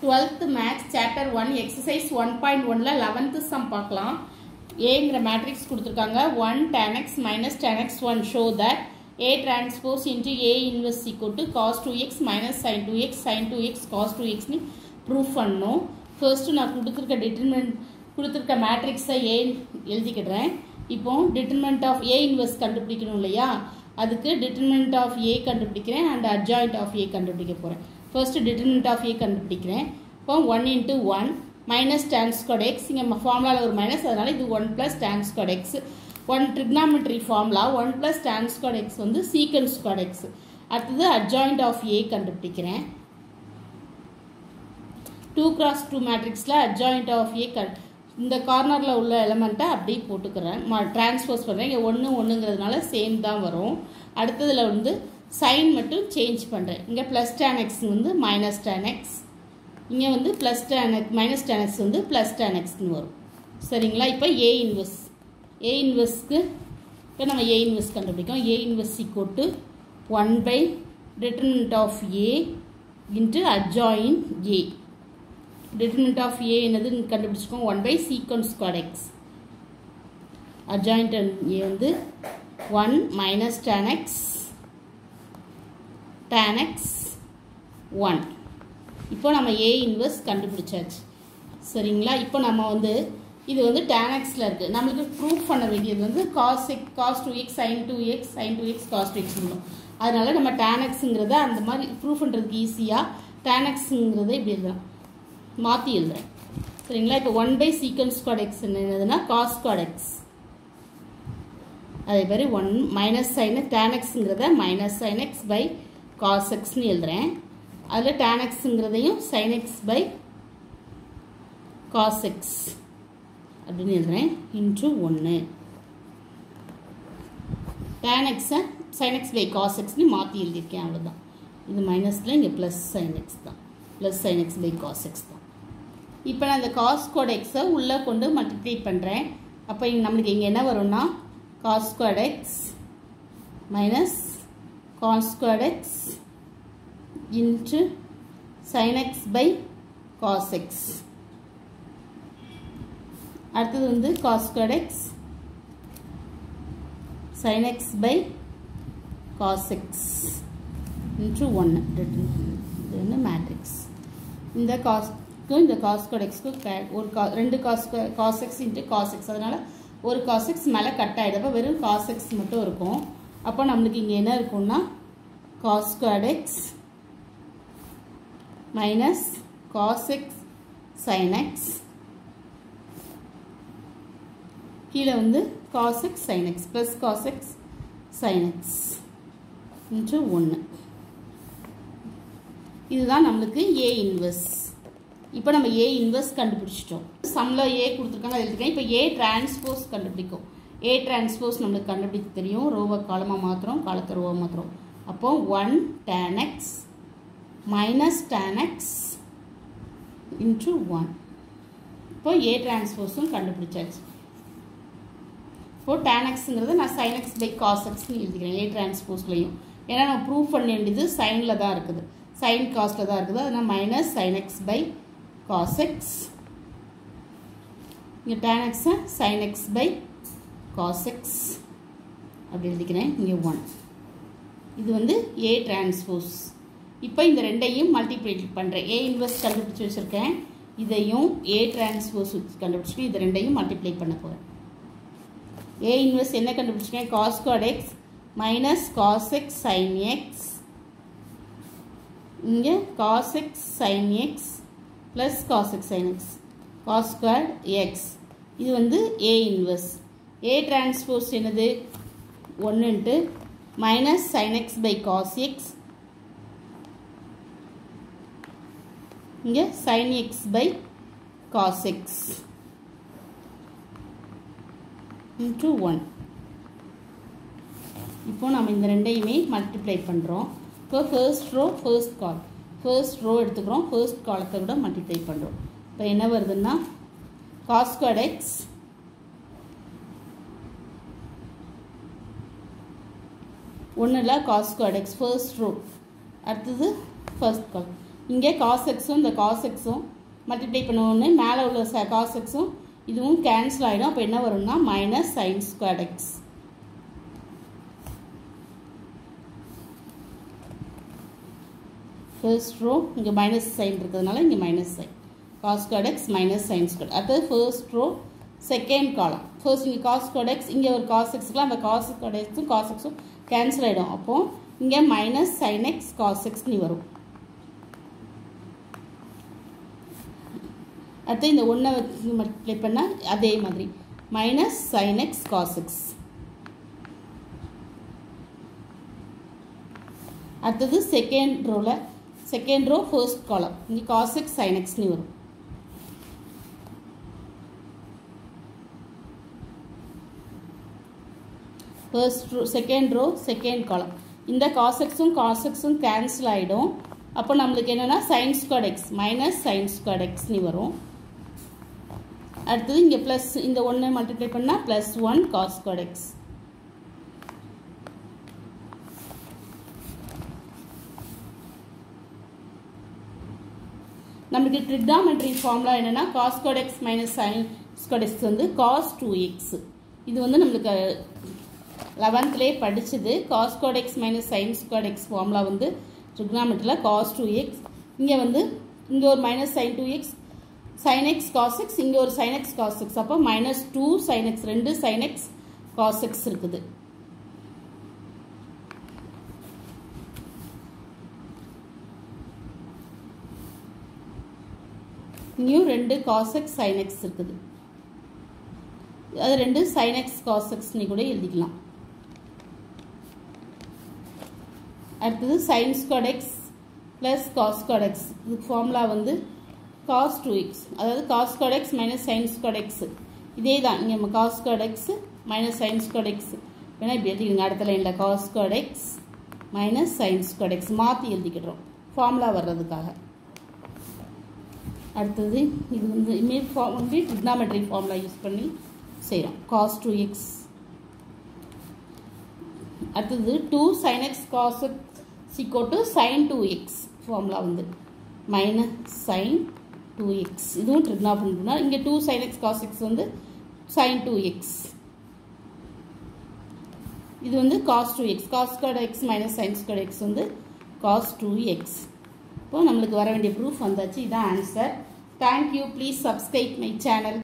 12th Maths Chapter 1 Exercise 1.1 11th sum பார்க்கலாம். Aங்கிற matrix கொடுத்திருக்காங்க. 1 tan x minus tan x 1 show that A transpose into A inverse equal to cos 2x minus sin 2x sin 2x cos 2x ni proof பண்ணனும். First நான் கொடுத்திருக்க மேட்ரிக்ஸை A எழுதிக்கிறேன். இப்போ determinant of A inverse கண்டுபிடிக்கணும் இல்லையா? அதுக்கு determinant of A கண்டுபிடிக்கிறேன் and adjoint of A கண்டுபிடிக்க போறேன். First determinant of A கண்டுபிடிக்கிறேன். இப்போ 1 into 1 minus tan squared x இங்க ஃபார்முலால ஒரு மைனஸ் அதனால இது 1 plus tan squared x. 1 trigonometry formula 1 plus tan squared x வந்து secant squared x. அடுத்து adjoint of A கண்டுபிடிக்கிறேன். 2 cross 2 மேட்ரிக்ஸ்ல adjoint of A இந்த கார்னர்ல உள்ள எலிமெண்ட்டை அப்படியே போட்டுக்கறேன். ட்ரான்ஸ்போஸ் பண்றேன். இங்க 1 1ங்கிறதுனால சேம் தான் வரும். அடுத்ததுல வந்து sin மட்டும் சேஞ்ச் பண்றேன். இங்க plus tan x வந்து minus tan x. இங்க வந்து plus tan x minus tan x வந்து plus tan x ன்னு வரும். சரிங்களா? இப்போ A inverse. A inverseக்கு இப்போ நம்ம A inverse கண்டுபிடிக்கோம். A inverse equal to 1 by determinant of A into adjoint A. Determinant of A என்னதுன்னு கண்டுபிடிச்சுக்கோம். 1 by secant squared x. Adjoint A வந்து 1 minus tan x 1. இப்போ நம்ம A inverse கண்டுபிடிச்சாச்சு. சரிங்களா? இப்போ நம்ம வந்து இது வந்து tan xல இருக்கு. நமக்கு ப்ரூஃப் பண்ண வேண்டியது வந்து cos 2x sin 2x sin 2x cos 2x னும். அதனால நம்ம tan xங்கறத அந்த மாதிரி ப்ரூஃப் பண்றதுக்கு ஈஸியா tan xங்கறதை இப்படி எழுதலாம். மாத்தி எழுதுறேன். சரிங்களா? இப்போ 1 by secant squared x என்னதுன்னா cos squared x. அதே மாதிரி 1 minus sin tan xங்கறத minus sin x by cos x ன்னு எழுதுறேன். அதுல tan xங்கறதையும் sin x by cos x அப்படினு எழுதுறேன் into 1. tan x sin x by cos x ன்னு மாத்தி எழுதிருக்கேன் அவ்வளவுதான். இது மைனஸ்ல இங்க plus sin x தான். plus sin x by cos x தான். இப்போ நான் இந்த cos squared x உள்ள கொண்டு மல்டிப்ளை பண்றேன். அப்ப நமக்கு இங்க என்ன வரும்னா cos squared x minus cos squared x into sin x by cos x. அடுத்தது வந்து cos squared x sin x by cos x into 1. இது என்ன மேட்ரிக்ஸ். இந்த cosக்கும் இந்த cos squared xக்கு ஒரு ரெண்டு cos x into cos x அதனால ஒரு cos x மேல கட் ஆயிடும். அப்ப வெறும் cos x மட்டும் இருக்கும். அப்ப நமக்கு இங்க என்ன இருக்கும்னா cos squared x minus cos x sin x கீழ வந்து cos x sin x plus cos x sin x into 1. இதுதான் நமக்கு A inverse. இப்போ நம்ம A inverse கண்டுபிடிச்சிட்டோம். சம்ல A கொடுத்திருக்காங்க அதை எழுதிட்டேன். இப்போ A transpose கண்டுபிடிக்கும். A transpose நமக்கு கண்டுபிடிக்க தெரியும். ரோவை காலமா மாத்துறோம், காலத்தை ரோவா மாத்துறோம். அப்போ 1 tan x minus tan x into 1. இப்போ A transpose கண்டுபிடிச்சாச்சு. இப்போ tan xங்கிறது நான் sin x by cos x ன்னு எழுதிக்கிறேன் A transpose-லயும். ஏன்னா நான் ப்ரூஃப் பண்ண வேண்டியது சைன்ல தான் இருக்குது. sin cosல தான் இருக்குது. அதனால minus sin x by cos x. இங்க tan x sin x by cos x அப்படி எழுதிக்கிறேன். இங்க 1. இது வந்து A transpose. இப்போ இந்த ரெண்டையும் மல்டிப்ளை பண்றேன். A inverse கண்டுபிடிச்சு வச்சிருக்கேன். இதையும் A transpose கண்டுபிடிச்சு இது ரெண்டையும் மல்டிப்ளை பண்ண போறேன். A inverse என்ன கண்டுபிடிச்சேன்? cos squared x minus cos x sin x. இங்க cos x sin x plus cos x sin x cos squared x. இது வந்து A inverse. A transpose என்னது? 1 into minus sin x by cos x. இங்க sin x by cos x into 1. இப்போ நாம இந்த ரெண்டையுமே multiply பண்றோம். இப்போ first row first column. first row எடுத்துக்கிறோம். first column-ஐ விட மல்டிப்ளை பண்றோம். இப்போ என்ன வருதுன்னா cos squared x ஒண்ணுல cos squared x first row அடுத்தது first column இங்கே cos xம் இந்த cos xம் மல்டிப்ளை பண்ணுவோன்னு மேலே உள்ள cos xம் இதுவும் கேன்சல் ஆகிடும். அப்போ என்ன வரும்னா minus sine square x. First row இங்கே மைனஸ் சைன் இருக்கிறதுனால இங்கே minus sine cos squared x minus sine square. அடுத்தது first row second column. First இங்கே cos squared x இங்கே ஒரு cos xக்குலாம் அந்த cos squared xும் cos xும் கேன்சல் ஆகிடும். அப்போது இங்கே minus sine x cos x நீ வரும். அடுத்து இந்த ஒன்றை மல்டிப்ளை பண்ணால் அதே மாதிரி minus sine x cos x. அடுத்தது செகண்ட் ரோ ஃபர்ஸ்ட் காலம் இங்கே cos x sin x நீ வரும். செகண்ட் ரோ செகண்ட் காலம் இந்த cos xும் கேன்சல் ஆகிடும். அப்போ நம்மளுக்கு என்னென்னா sign square X minus sine square X நீ வரும். அடுத்தது இங்கே ப்ளஸ் இந்த ஒன்று மல்டிப்ளை பண்ணால் ப்ளஸ் 1 cos squared x. நமக்கு ட்ரிக்னாமெட்ரி ஃபார்முலா என்னென்னா cos squared x minus sine square X வந்து cos 2x. இது வந்து நம்மளுக்கு 11th படிச்சது. cos squared x minus sine square x formula வந்து ட்ரிக்னாமெட்ரியில் cos 2x. இங்கே வந்து இங்கே ஒரு minus sine 2x sin x cos x இங்கே ஒரு sin x cos x. அப்போ minus 2 sin x 2 sin x cos x இருக்குது. இங்கேயும் 2 cos x sin x இருக்குது. அது 2 sin x cos x நீ கூட எழுதிக்கலாம். அடுத்தது sin squared x plus cos squared x. இது ஃபார்முலா வந்து cos 2x அதாவது cos squared x minus sin squared x. இதே தான் இங்கே நம்ம cos squared x minus sin squared x வேணால் இப்படி எழுதிக்கிடுங்க. அடுத்த லைனில் cos squared x minus sin squared x மாற்றி எழுதிக்கிடுறோம் ஃபார்முலா வர்றதுக்காக. அடுத்தது இது வந்து இமேஜ் வந்து ட்ரிக்னாமெட்ரி ஃபார்முலா யூஸ் பண்ணி செய்கிறோம் cos 2x. அடுத்தது 2 sin x cos x equal to sin 2x formula வந்து மைனஸ் sin 2x. இதுவும் ட்ரிக்னாமெட்ரினா இங்கே 2 sin x cos x வந்து sin 2x. இது வந்து cos 2x cos squared x minus sin squared x வந்து cos 2x. இப்போ நம்மளுக்கு வர வேண்டிய ப்ரூஃப் வந்தாச்சு. இதான் answer. Thank you. Please subscribe my channel.